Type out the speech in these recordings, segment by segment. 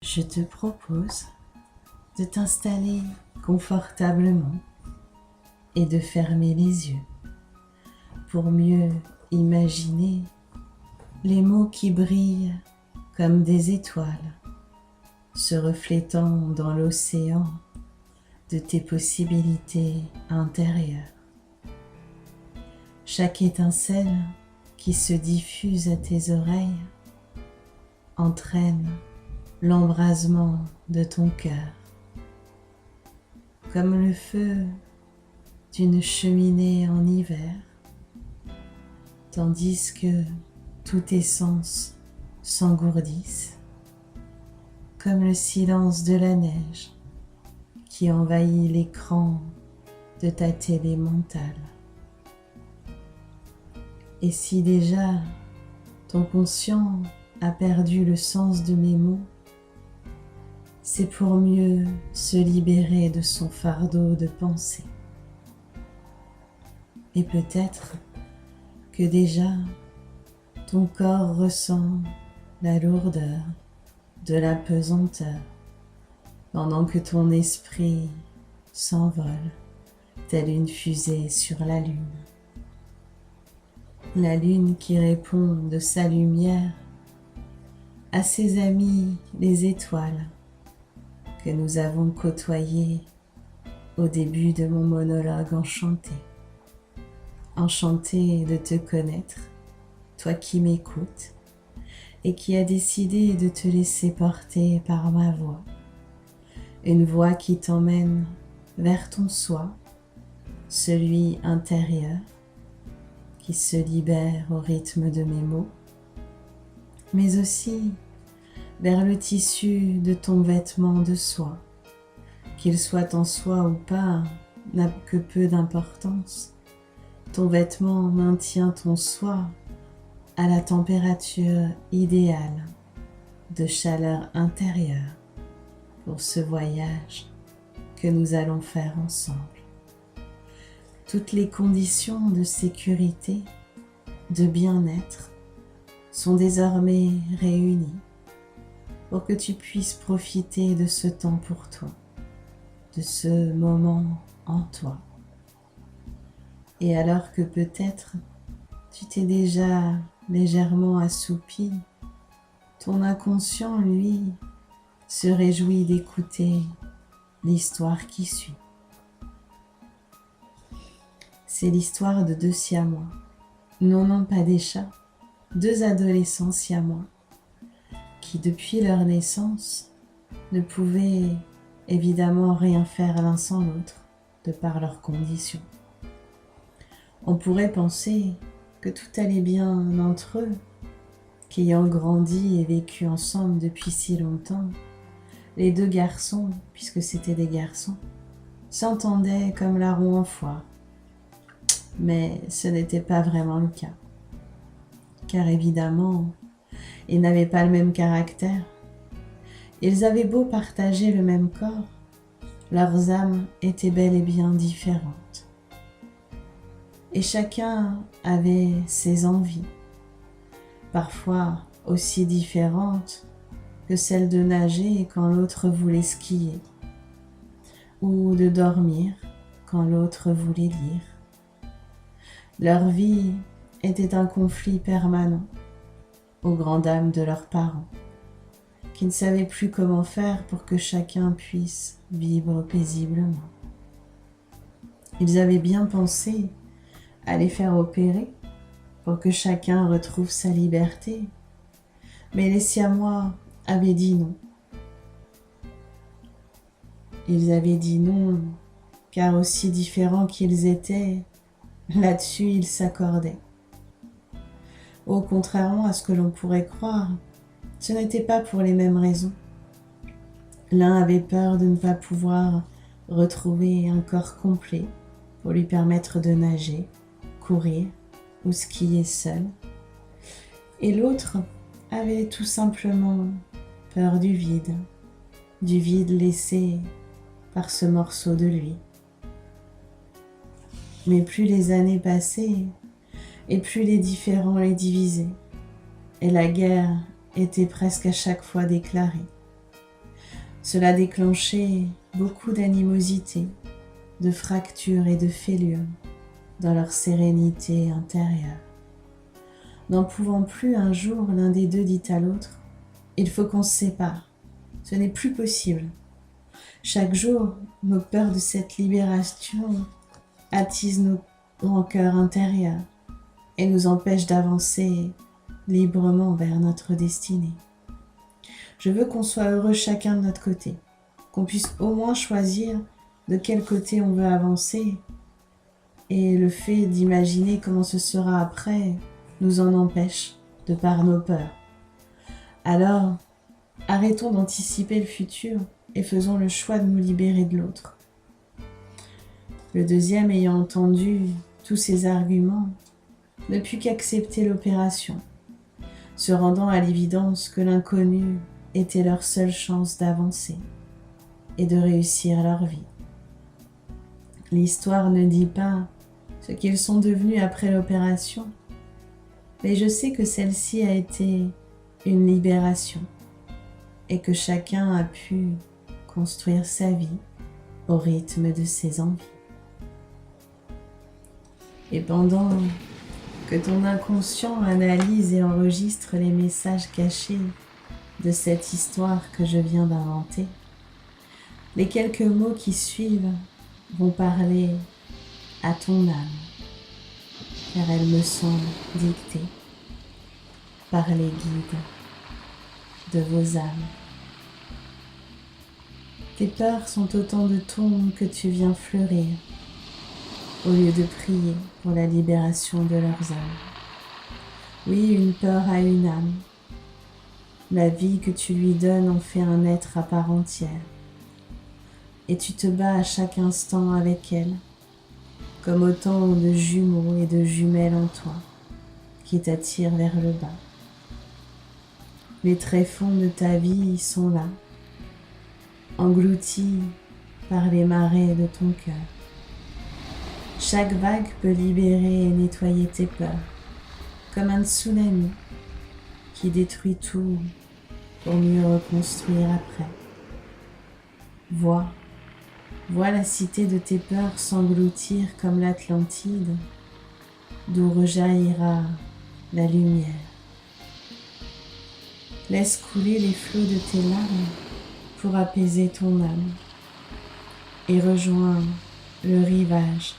Je te propose de t'installer confortablement et de fermer les yeux pour mieux imaginer les mots qui brillent comme des étoiles se reflétant dans l'océan de tes possibilités intérieures. Chaque étincelle qui se diffuse à tes oreilles entraîne l'embrasement de ton cœur, comme le feu d'une cheminée en hiver, tandis que tous tes sens s'engourdissent, comme le silence de la neige qui envahit l'écran de ta télé mentale. Et si déjà ton conscient a perdu le sens de mes mots, c'est pour mieux se libérer de son fardeau de pensée. Et peut-être que déjà ton corps ressent la lourdeur de la pesanteur pendant que ton esprit s'envole telle une fusée sur la lune. La lune qui répond de sa lumière à ses amis les étoiles que nous avons côtoyées au début de mon monologue enchanté. Enchanté de te connaître, toi qui m'écoutes et qui as décidé de te laisser porter par ma voix. Une voix qui t'emmène vers ton soi, celui intérieur, qui se libère au rythme de mes mots, mais aussi vers le tissu de ton vêtement de soie, qu'il soit en soie ou pas, n'a que peu d'importance. Ton vêtement maintient ton soi à la température idéale de chaleur intérieure pour ce voyage que nous allons faire ensemble. Toutes les conditions de sécurité, de bien-être sont désormais réunies pour que tu puisses profiter de ce temps pour toi, de ce moment en toi. Et alors que peut-être tu t'es déjà légèrement assoupi, ton inconscient, lui, se réjouit d'écouter l'histoire qui suit. C'est l'histoire de deux siamois, non pas des chats, deux adolescents siamois, qui depuis leur naissance ne pouvaient évidemment rien faire l'un sans l'autre, de par leurs conditions. On pourrait penser que tout allait bien entre eux, qu'ayant grandi et vécu ensemble depuis si longtemps, les deux garçons, puisque c'étaient des garçons, s'entendaient comme larrons en foire. Mais ce n'était pas vraiment le cas, car évidemment, ils n'avaient pas le même caractère. Ils avaient beau partager le même corps, leurs âmes étaient bel et bien différentes. Et chacun avait ses envies, parfois aussi différentes que celle de nager quand l'autre voulait skier, ou de dormir quand l'autre voulait lire. Leur vie était un conflit permanent, aux grandes dames de leurs parents, qui ne savaient plus comment faire pour que chacun puisse vivre paisiblement. Ils avaient bien pensé à les faire opérer pour que chacun retrouve sa liberté, mais les siamois avaient dit non. Ils avaient dit non, car aussi différents qu'ils étaient, là-dessus ils s'accordaient. Contrairement à ce que l'on pourrait croire, ce n'était pas pour les mêmes raisons. L'un avait peur de ne pas pouvoir retrouver un corps complet pour lui permettre de nager, courir ou skier seul. Et l'autre avait tout simplement peur du vide laissé par ce morceau de lui. Mais plus les années passaient, et plus les différends les divisaient, et la guerre était presque à chaque fois déclarée. Cela déclenchait beaucoup d'animosité, de fractures et de fêlures dans leur sérénité intérieure. N'en pouvant plus, un jour, l'un des deux dit à l'autre : « Il faut qu'on se sépare, ce n'est plus possible. Chaque jour, nos peurs de cette libération attisent nos rancœurs intérieures et nous empêchent d'avancer librement vers notre destinée. Je veux qu'on soit heureux chacun de notre côté, qu'on puisse au moins choisir de quel côté on veut avancer, et le fait d'imaginer comment ce sera après nous en empêche de par nos peurs. Alors, arrêtons d'anticiper le futur et faisons le choix de nous libérer de l'autre. » Le deuxième, ayant entendu tous ces arguments, ne put qu'accepter l'opération, se rendant à l'évidence que l'inconnu était leur seule chance d'avancer et de réussir leur vie. L'histoire ne dit pas ce qu'ils sont devenus après l'opération, mais je sais que celle-ci a été une libération et que chacun a pu construire sa vie au rythme de ses envies. Et pendant que ton inconscient analyse et enregistre les messages cachés de cette histoire que je viens d'inventer, les quelques mots qui suivent vont parler à ton âme, car elles me sont dictées par les guides de vos âmes. Tes peurs sont autant de tombes que tu viens fleurir, au lieu de prier pour la libération de leurs âmes. Oui, une peur a une âme. La vie que tu lui donnes en fait un être à part entière. Et tu te bats à chaque instant avec elle, comme autant de jumeaux et de jumelles en toi, qui t'attirent vers le bas. Les tréfonds de ta vie sont là, engloutis par les marées de ton cœur. Chaque vague peut libérer et nettoyer tes peurs, comme un tsunami qui détruit tout pour mieux reconstruire après. Vois la cité de tes peurs s'engloutir comme l'Atlantide, d'où rejaillira la lumière. Laisse couler les flots de tes larmes pour apaiser ton âme et rejoins le rivage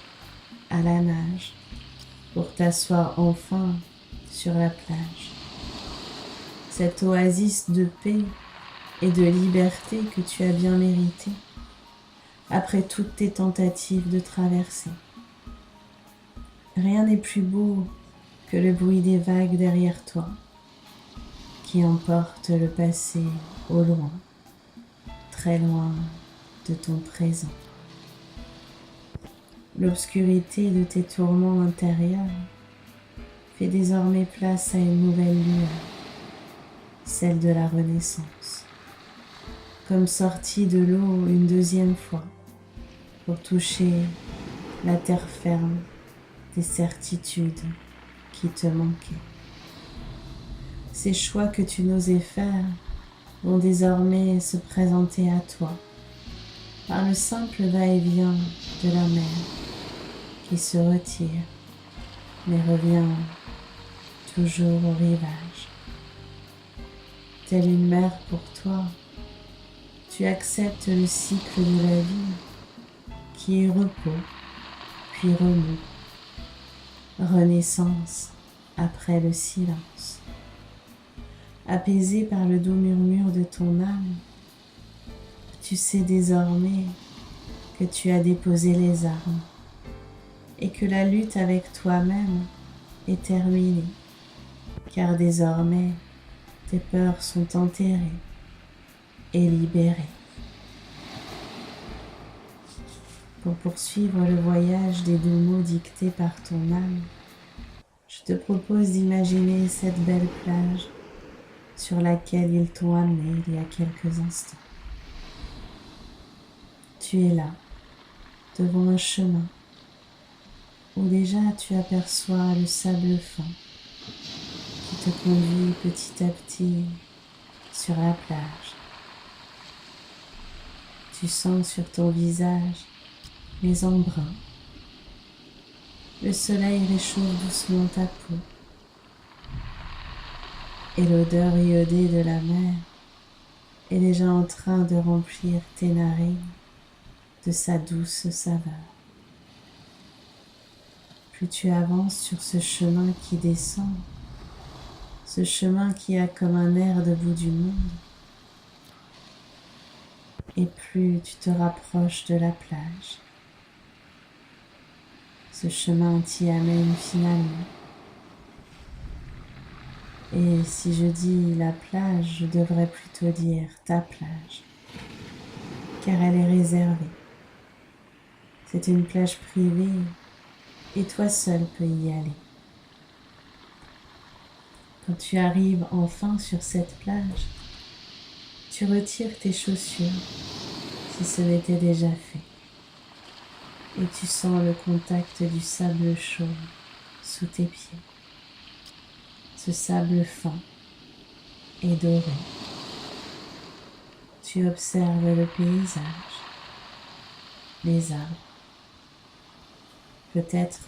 à la nage pour t'asseoir enfin sur la plage. Cette oasis de paix et de liberté que tu as bien méritée après toutes tes tentatives de traversée. Rien n'est plus beau que le bruit des vagues derrière toi qui emporte le passé au loin, très loin de ton présent. L'obscurité de tes tourments intérieurs fait désormais place à une nouvelle lueur, celle de la renaissance, comme sortie de l'eau une deuxième fois pour toucher la terre ferme des certitudes qui te manquaient. Ces choix que tu n'osais faire vont désormais se présenter à toi par le simple va-et-vient de la mer qui se retire mais revient toujours au rivage. Telle une mère pour toi, tu acceptes le cycle de la vie qui est repos, puis remous, renaissance après le silence. Apaisé par le doux murmure de ton âme, tu sais désormais que tu as déposé les armes et que la lutte avec toi-même est terminée, car désormais tes peurs sont enterrées et libérées. Pour poursuivre le voyage des doux mots dictés par ton âme, je te propose d'imaginer cette belle plage sur laquelle ils t'ont amené il y a quelques instants. Tu es là, devant un chemin, où déjà tu aperçois le sable fin qui te conduit petit à petit sur la plage. Tu sens sur ton visage les embruns. Le soleil réchauffe doucement ta peau. Et l'odeur iodée de la mer est déjà en train de remplir tes narines de sa douce saveur. Plus tu avances sur ce chemin qui descend, ce chemin qui a comme un air de bout du monde, et plus tu te rapproches de la plage. Ce chemin t'y amène finalement. Et si je dis la plage, je devrais plutôt dire ta plage, car elle est réservée. C'est une plage privée et toi seul peux y aller. Quand tu arrives enfin sur cette plage, tu retires tes chaussures si ce n'était déjà fait et tu sens le contact du sable chaud sous tes pieds. Ce sable fin et doré. Tu observes le paysage, les arbres. Peut-être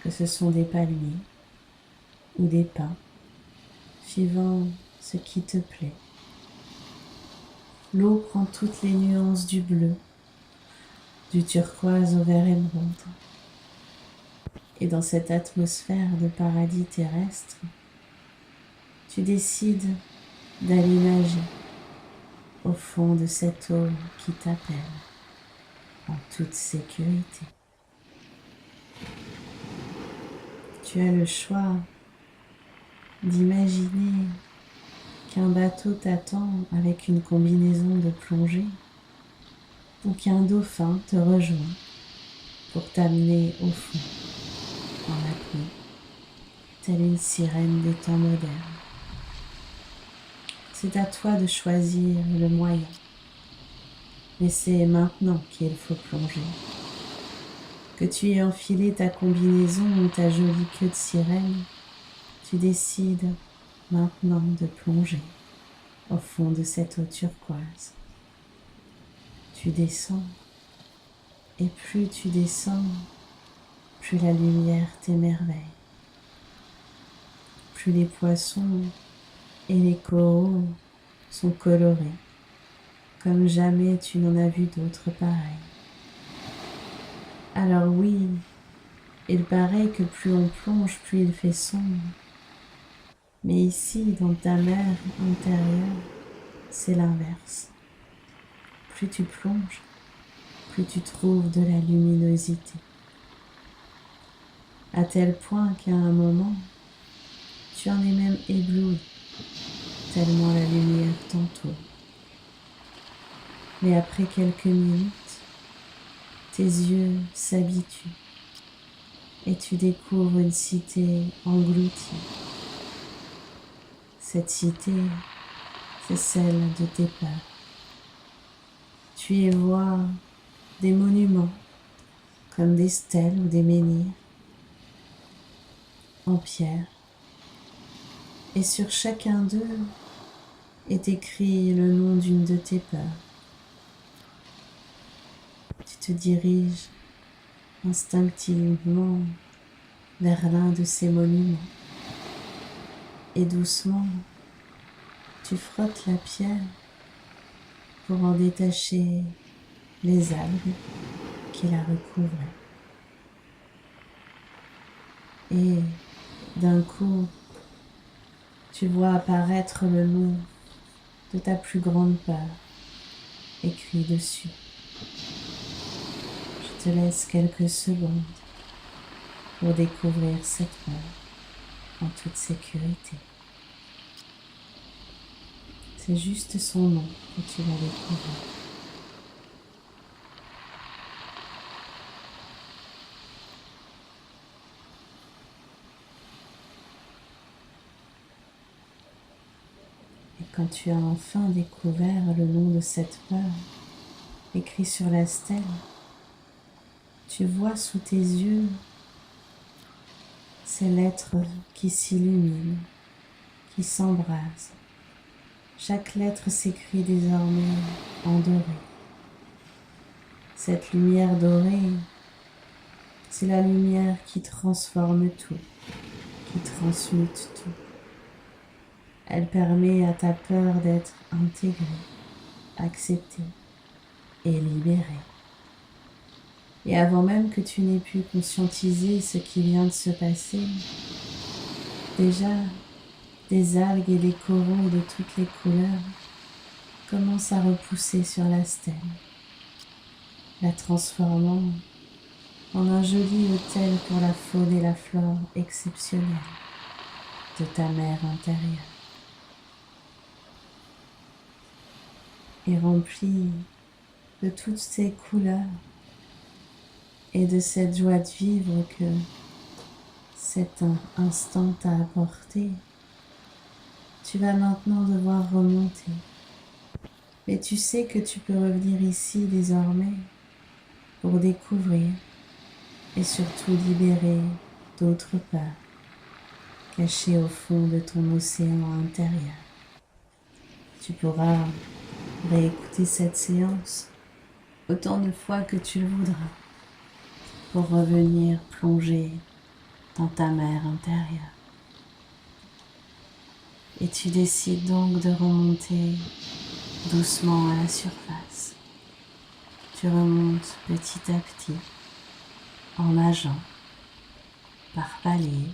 que ce sont des palmiers ou des pins, suivant ce qui te plaît. L'eau prend toutes les nuances du bleu, du turquoise au vert émeraude. Et dans cette atmosphère de paradis terrestre, tu décides d'aller nager au fond de cette eau qui t'appelle en toute sécurité. Tu as le choix d'imaginer qu'un bateau t'attend avec une combinaison de plongée ou qu'un dauphin te rejoint pour t'amener au fond, en apnée, telle une sirène des temps modernes. C'est à toi de choisir le moyen, mais c'est maintenant qu'il faut plonger. Que tu aies enfilé ta combinaison ou ta jolie queue de sirène, tu décides maintenant de plonger au fond de cette eau turquoise. Tu descends, et plus tu descends, plus la lumière t'émerveille. Plus les poissons et les coraux sont colorés, comme jamais tu n'en as vu d'autres pareils. Alors oui, il paraît que plus on plonge, plus il fait sombre. Mais ici, dans ta mer intérieure, c'est l'inverse. Plus tu plonges, plus tu trouves de la luminosité. À tel point qu'à un moment, tu en es même ébloui, tellement la lumière t'entoure. Mais après quelques minutes, tes yeux s'habituent et tu découvres une cité engloutie. Cette cité, c'est celle de tes peurs. Tu y vois des monuments comme des stèles ou des menhirs en pierre. Et sur chacun d'eux est écrit le nom d'une de tes peurs. Tu te diriges instinctivement vers l'un de ces monuments et doucement tu frottes la pierre pour en détacher les algues qui la recouvraient. Et d'un coup, tu vois apparaître le nom de ta plus grande peur écrit dessus. Je te laisse quelques secondes pour découvrir cette peur en toute sécurité. C'est juste son nom que tu vas découvrir. Et quand tu as enfin découvert le nom de cette peur écrit sur la stèle, tu vois sous tes yeux ces lettres qui s'illuminent, qui s'embrasent. Chaque lettre s'écrit désormais en doré. Cette lumière dorée, c'est la lumière qui transforme tout, qui transmute tout. Elle permet à ta peur d'être intégrée, acceptée et libérée. Et avant même que tu n'aies pu conscientiser ce qui vient de se passer, déjà des algues et des coraux de toutes les couleurs commencent à repousser sur la stèle, la transformant en un joli hôtel pour la faune et la flore exceptionnelle de ta mer intérieure. Et remplie de toutes ces couleurs et de cette joie de vivre que cet instant t'a apporté, tu vas maintenant devoir remonter. Mais tu sais que tu peux revenir ici désormais pour découvrir et surtout libérer d'autres peurs cachées au fond de ton océan intérieur. Tu pourras réécouter cette séance autant de fois que tu le voudras pour revenir plonger dans ta mer intérieure. Et tu décides donc de remonter doucement à la surface. Tu remontes petit à petit en nageant par paliers.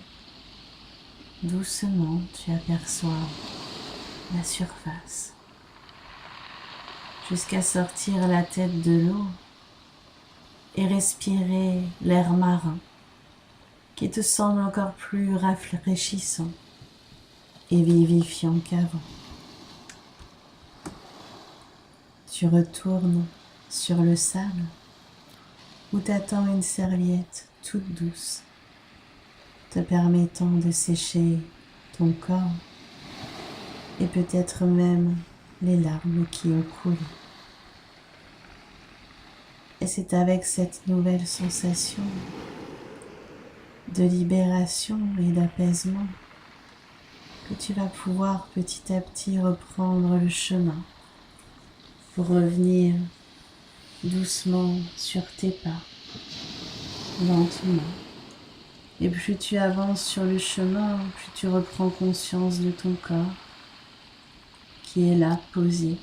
Doucement, tu aperçois la surface jusqu'à sortir la tête de l'eau et respirer l'air marin qui te semble encore plus rafraîchissant et vivifiant qu'avant. Tu retournes sur le sable où t'attend une serviette toute douce te permettant de sécher ton corps et peut-être même les larmes qui ont coulé. Et c'est avec cette nouvelle sensation de libération et d'apaisement que tu vas pouvoir petit à petit reprendre le chemin pour revenir doucement sur tes pas, lentement. Et plus tu avances sur le chemin, plus tu reprends conscience de ton corps qui est là, posé,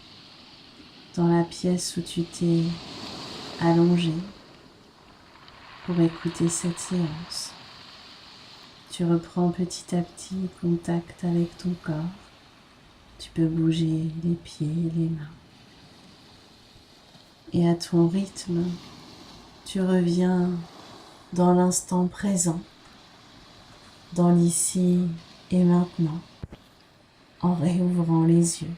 dans la pièce où tu t'es allongé pour écouter cette séance. Tu reprends petit à petit contact avec ton corps. Tu peux bouger les pieds et les mains. Et à ton rythme, tu reviens dans l'instant présent, dans l'ici et maintenant, en réouvrant les yeux.